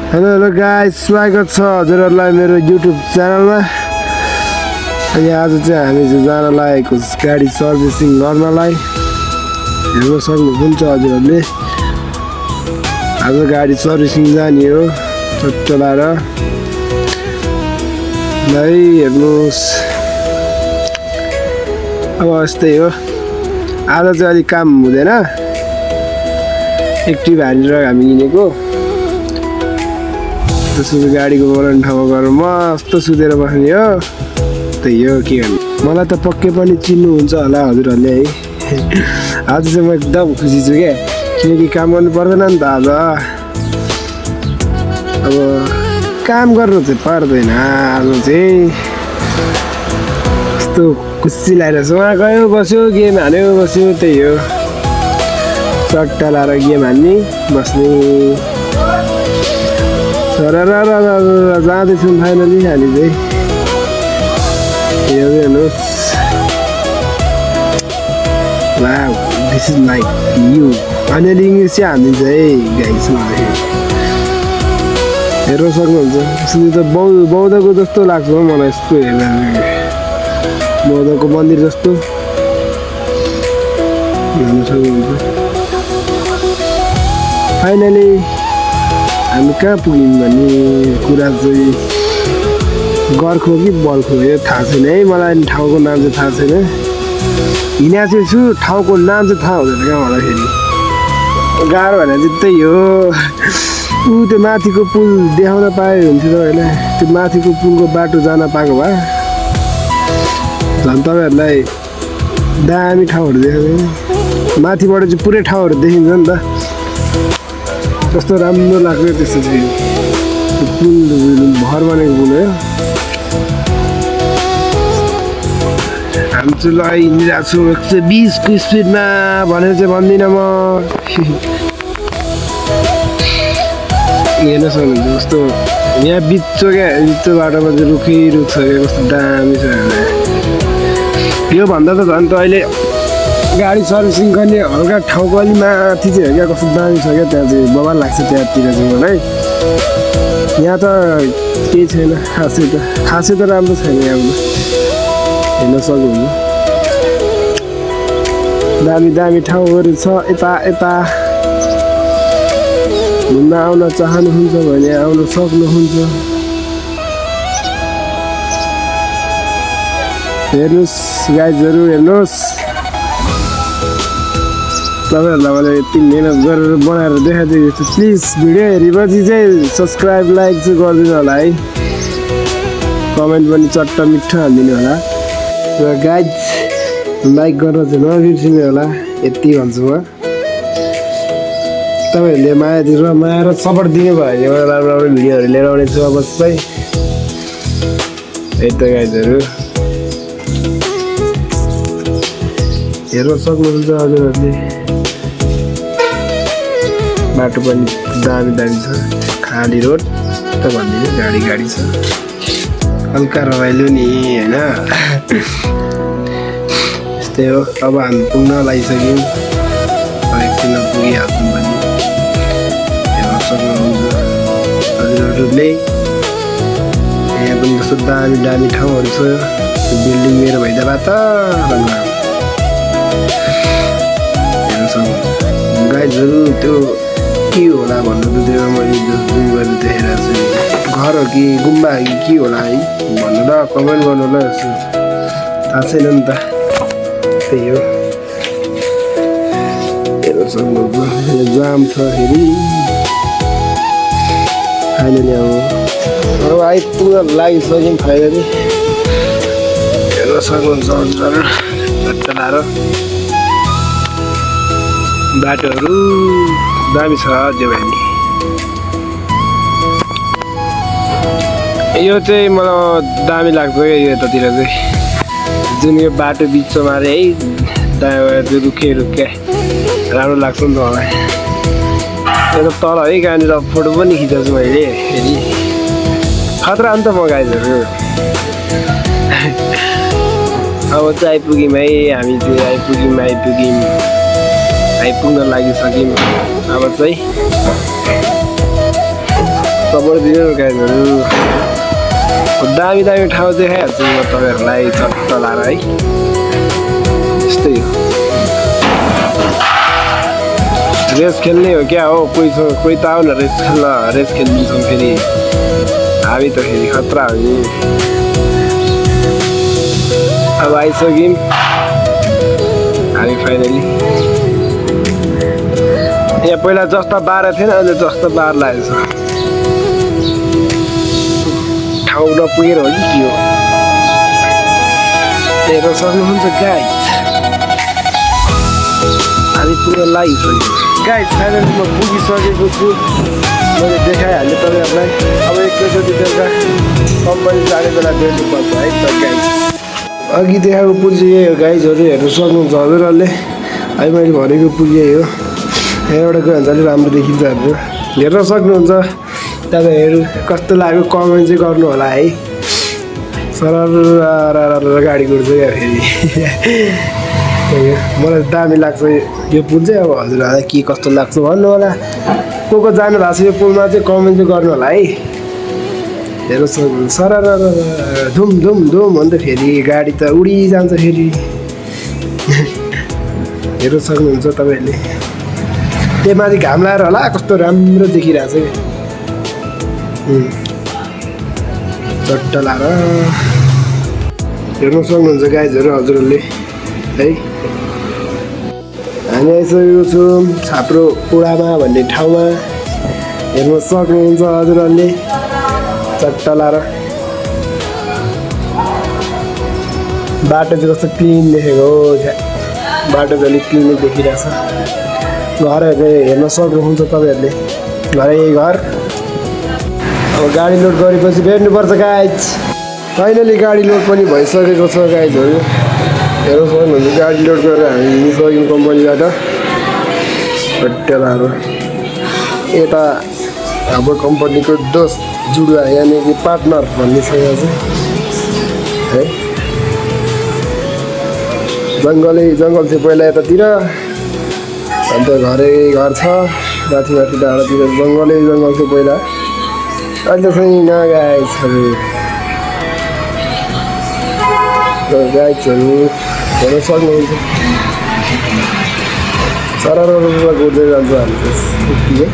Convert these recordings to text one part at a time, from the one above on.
Hello guys, स्वागत छ हजुरहरूलाई मेरो युट्युब च्यानलमा। अनि आज चाहिँ हामी चाहिँ जान लागेको गाडी सर्भिसिङ गर्नलाई। हेर्न सक्नुहुन्छ हजुरहरूले, आज गाडी सर्भिसिङ जाने हो चलाएर। ल हेर्नुहोस्, अब यस्तै हो। आज चाहिँ अलिक काम हुँदैन, एक्टिभ हालेर हामी हिँडेको। त्यसपछि गाडीको बरन ठाउँमा गएर मस्त सुतेर बस्ने हो। त्यही हो के भन्नु, मलाई त पक्कै पनि चिन्नुहुन्छ होला हजुरहरूले है। आज चाहिँ म एकदम खुसी छु क्या, किनकि काम गर्नु पर्दैन नि त आज। अब काम गर्नु चाहिँ पर्दैन आज चाहिँ। कस्तो खुसी लागेर उहाँ गयो बस्यो, गेम हाल्यो बस्यो। त्यही हो, चट्टा लाएर गेम हाल्ने बस्ने। जाँदैछौँ फाइनली हामी चाहिँ। हेर्नुहोस्, wow this is like you. Finally English चाहिँ हानिदिन्छ है गाइस। हेर्न सक्नुहुन्छ, यसले त बौद्धको जस्तो लाग्छ हो मलाई। यस्तो हेर्दा बौद्धको मन्दिर जस्तो हेर्न सक्नुहुन्छ। फाइनली हामी कहाँ पुग्यौँ भन्ने कुरा चाहिँ गर्खो कि बल्खो यो थाहा छैन है मलाई। ठाउँको नाम चाहिँ थाहा छैन, हिँडा चाहिँ छु, ठाउँको नाम चाहिँ थाहा हुँदैन क्या मलाई। फेरि गाह्रो भनेर चाहिँ त्यही हो। त्यो माथिको पुल देखाउन पाए हुन्थ्यो तपाईँहरूलाई। त्यो माथिको पुलको बाटो जान पाएको भए झन् तपाईँहरूलाई दामी ठाउँहरू देखाउँदैन। माथिबाट चाहिँ पुरै ठाउँहरू देखिन्छ नि त, कस्तो राम्रो लाग्छ त्यस्तो चाहिँ। पुल भर बनेको पुल हो। हामी चाहिँ ल हिँडिरहेको छु 120को स्पिडमा भनेर चाहिँ भन्दिनँ म। हेर्न सक्नुहुन्छ कस्तो यहाँ बिचो क्या, बिचो बाटोमा चाहिँ रुख छ क्या, कस्तो दामी छ। योभन्दा त झन् त अहिले गाडी सर्भिसिङ गर्ने हल्का ठाउँको अलि माथि चाहिँ हो क्या, कस्तो दामी छ क्या। त्यहाँ चाहिँ बबाल लाग्छ त्यहाँतिर चाहिँ मलाई। यहाँ त केही छैन खासै त राम्रो छैन यहाँ। हेर्न सक्नुहुन्छ दामी दामी ठाउँहरू छ यता यता। घुम्न आउन चाहनुहुन्छ भने आउन सक्नुहुन्छ। हेर्नुहोस् गाइजहरू, हेर्नुहोस् तपाईँहरूलाई मैले यति मिहिनेत गरेर बनाएर देखाइदिएको छु। प्लिज भिडियो हेरेपछि चाहिँ सब्सक्राइब लाइक चाहिँ गरिदिनु होला है। कमेन्ट पनि चट्ट मिठो हालिदिनु होला। र गाइज लाइक गर्न चाहिँ नबिर्सिनु होला, यति भन्छु म। तपाईँहरूले माया र सपोर्ट दिनुभयो भने एउटा राम्रो राम्रो भिडियोहरू लिएर आउनेछु अब चाहिँ। यही त गाइजहरू हेर्न सक्नुहुन्छ हजुरहरूले। बाटो पनि दामी दामी छ, खाली रोड त भनिदिनु। गाडी छ, हल्का रमाइलो नि होइन। यस्तै हो। अब हामी पुग्न लागिसक्यौँ, एकछिनमा पुगिहाल्छौँ पनि। हेर्न सक्नुहुन्छ हजुरहरूले। यहाँ पनि कस्तो दामी दामी ठाउँहरू छ। बिल्डिङ मेरो भइदिए भए त हेर्न सक्नुहुन्छ गाइजहरू। त्यो के होला भन्नु त, त्यो मैले जुम गरेर देखाइरहेको छु। घर हो कि गुम्बा हो कि के होला है भन्नु ल, कमेन्ट गर्नु ल। यसो थाहा छैन नि त, त्यही हो। हेर्न सक्नुहुन्छ जाम छ फेरि। फाइनली अब आइपुग्न लागिसक्यौँ फाइनली। हेर्न सक्नुहुन्छ हजुरहरू, चट्टा लाएर बाटोहरू दामी छ जे भयो नि। यो चाहिँ मलाई दामी लाग्छ क्या यतातिर चाहिँ, जुन यो बाटो बिचमा है दायाँ त्यो रुखे राम्रो लाग्छ नि त मलाई। यो त तल है, कहाँनिर फोटो पनि खिचेको छु मैले फेरि। खतरा नि त म गाइजहरू। अब चाहिँ आइपुग्यौँ है, हामी चाहिँ आइपुग्न लागिसक्यौँ अब चाहिँ। तपाईँ दिनु गाइजहरू दामी दामी ठाउँ देखाइहाल्छु म तपाईँहरूलाई चट्ट लाएर है यस्तै हो रेस खेल्ने हो क्या हो कोही त आउन रेस खेलिदिन्छौँ फेरि हामी त फेरि खतरा हो नि अब आइसक्यौँ हामी फाइनली यहाँ पहिला जस्ता बाह्र थिएन अहिले जस्तो बाह्र लागेको छ ठाउँ नपुगेर हो कि के हो हेर्न सक्नुहुन्छ गाइस हामी पुरा लागिसक्यो गाइस फाइनली म पुगिसकेको छु मैले देखाइहालेँ तपाईँहरूलाई अब एकैचोटि बेलुका कम्पनी जाने बेला भेट्नुपर्छ है त गाइस अघि देखाएको पुल चाहिँ यही हो गाइजहरू हेर्नु सक्नुहुन्छ हजुरहरूले अहिले मैले भनेको पुल यही हो यहाँबाट गयो भने चाहिँ राम्रो देखिन्छ हजुर हेर्न सक्नुहुन्छ तपाईँहरू कस्तो लाग्यो कमेन्ट चाहिँ गर्नु होला है सरर गाडी कुद्छ क्या फेरि मलाई दामी लाग्छ यो पुल चाहिँ अब हजुरहरूलाई के कस्तो लाग्छ भन्नु होला को जानु भएको छ यो पुलमा चाहिँ कमेन्ट चाहिँ गर्नु होला है हेर्नु सक्नुहुन्छ सरर धुम धुम धुम अन्त फेरि गाडी त उडिजान्छ फेरि हेर्नु सक्नुहुन्छ तपाईँहरूले त्यही माथि घाम लगाएर होला कस्तो राम्रो देखिरहेछ चट्ट लाएर हेर्नु सक्नुहुन्छ गाइजहरू हजुरहरूले है हामी आइसकेको छौँ छाप्रो पुडामा भन्ने ठाउँमा हेर्नु सक्नुहुन्छ हजुरहरूले चट्ट लाएर बाटो चाहिँ कस्तो क्लिन देखेको हो बाटो चाहिँ अलिक क्लिनै देखिरहेछ घरहरू हेर्न सक्नुहुन्छ तपाईँहरूले घरै घर अब गाडी लोड गरेपछि भेट्नुपर्छ गाइज फाइनली गाडी लोड पनि भइसकेको छ गाइजहरू हेर्नु सक्नुहुन्छ गाडी लोड गरेर हामी हिँडिसक्यौँ कम्पनीबाट हटेलाहरू यता हाम्रो कम्पनीको दोस्त जुडुवा यानि कि पार्टनर भन्ने छ यहाँ चाहिँ है जङ्गल थियो पहिला यतातिर अन्त घरै घर छ माथि डाँडातिर जङ्गल थियो पहिला अहिले चाहिँ गाइजहरू हेर्न सक्नुहुन्छ सरर कुद्दै जान्छ हामी चाहिँ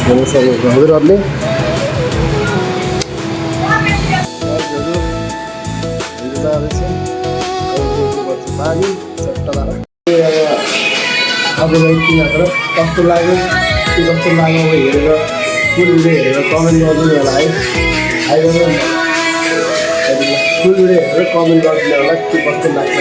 हेर्न सक्नुहुन्छ हजुरहरूले पानी चट्ट लाएर अब किनेर कस्तो लाग्यो के कस्तो लाग्यो अब हेरेर फुल भिडियो हेरेर कमेन्ट गरिदिनु होला है फुल भिडियो हेरेर कमेन्ट गरिदिनु होला के कस्तो लाग्छ